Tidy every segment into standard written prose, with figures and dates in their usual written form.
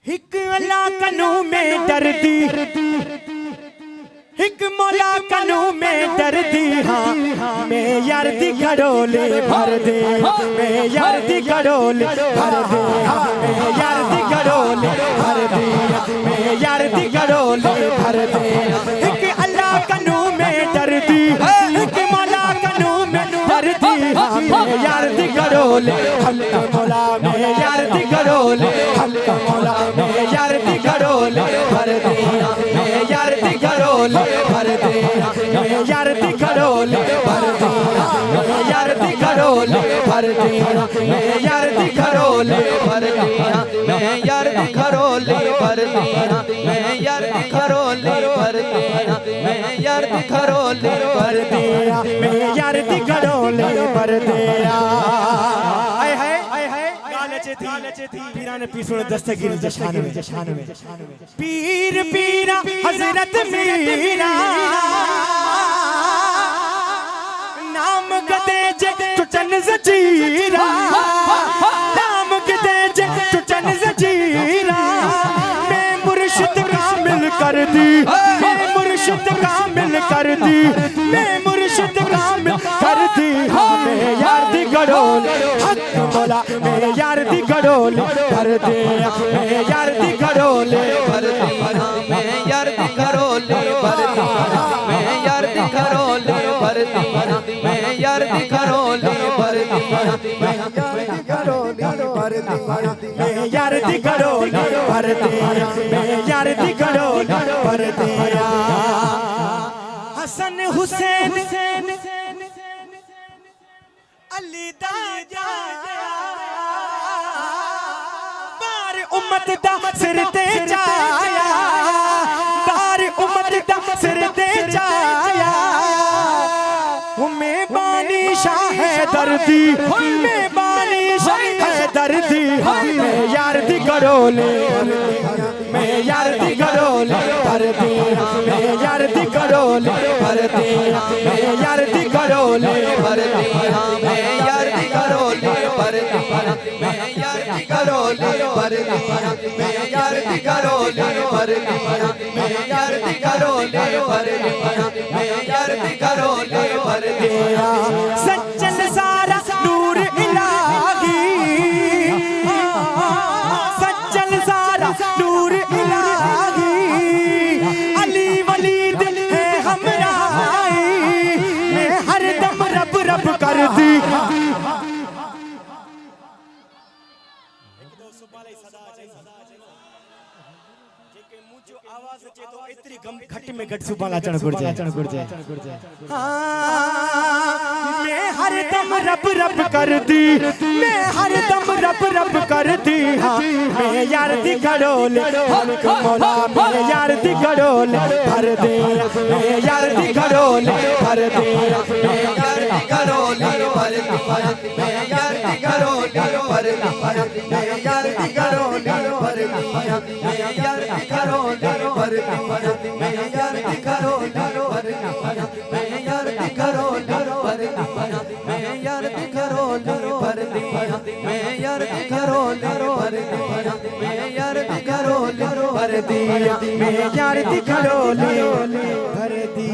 हिक अल्लाह कनू में डरदी, हिक मौला कनू में डरदी। हाँ मैं यार दी घड़ोले भर दे, मैं यार दी घड़ोले भर दे, मैं यार दी घड़ोले भर दे, मैं यार दी घड़ोले भर दे। हिक अल्लाह कनू में डरदी, हिक मौला कनू में डरदी। हाँ मैं यार दी घड़ोले हल्क मौला, मैं यार दी घड़ोले हल्क मौला, मैं यार दी घड़ोले भर दे, मैं यार दी घड़ोले भर दे, मैं यार दी घड़ोले भर दे, मैं यार दी घड़ोले भर दे, मैं यार दी घड़ोले भर दे, मैं यार दी घड़ोले भर दे, मैं यार दी घड़ोले भर दे, मैं यार दी घड़ोले भर दे, मैं यार दी घड़ोले भर दे। आय हाय आय हाय गाले थी पीरा ने पीसुण दस्तगीर जशान में पीर पीरा हजरत मीरा नाम गदे जे चुचन जजीरा, नाम गदे जे चुचन जजीरा। मैं मुर्शिद कामिल कर दी, मैं मुर्शिद कामिल कर दी, मैं मुर्शिद कामिल कर दी। हाँ मैं यार दी घड़ोले हक मौला, मैं यार दी घड़ोले भर दे, मैं यार दी घड़ोले भर दे, मैं यार दी घड़ोले भर दे, मैं यार दी घड़ोले भर दे, मैं यार दी घड़ोले भर दे, मैं यार दी घड़ोले भर दे, मैं यार दी घड़ोले भर दे, मैं यार दी घड़ोले भर दे। हसन हुसैन अली दा बार उम्मत दा सिर ते जाया, बार उम्मत दा सिर ते जाया। मैं बानी शाह दर्दी, मैं बानी शाह दर्दी। मैं यार दी घड़ोले, मैं यार दी घड़ोले भर दे, मैं यार दी घड़ोले भर दे, मैं यार दी घड़ोले भर दे, मैं यार दी घड़ोले भर दे, मैं यार दी घड़ोले भर दे, मैं यार दी घड़ोले भर दे, मैं यार दी घड़ोले भर दे, मैं यार दी घड़ोले भर दे। सज्जन सारा नूर इलाही, सज्जन सारा नूर इलाही। अली वलीद है हमराही, मैं हर दम रब रब कर दी। आवाज अचे तो इतनी गम घट में घट सुबाला चढ़ गुरजे। मैं हर दम रब रब कर दी, मैं हर दम रब रब कर दी। हाँ मैं यार दी घड़ोले हल्क मौला, मैं यार दी घड़ोले भर दे, मैं यार दी घड़ोले भर दे, मैं यार दी घड़ोले भर दे, मैं यार दी घड़ोले भर दे, मैं यार दी घड़ोले भर दे, मैं यार दी घड़ोले भर दे, मैं यार दी घड़ोले भर दे, मैं यार दी घड़ोले भर दे, मैं यार दी घड़ोले भर दे, मैं यार दी घड़ोले भर दे, मैं यार दी घड़ोले भर दे, मैं यार दी घड़ोले भर दी।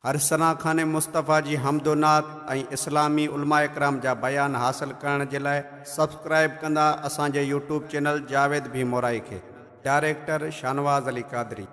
अरसना खाने मुस्तफ़ा जी हमदोनात ऐं इस्लामी उलमा इकराम जा बयान हासिल करण जे लाइ सब्सक्राइब कंदा असांजे यूट्यूब चैनल जावेद भीमोराई खे। डायरेक्टर शानवाज़ अली कादरी।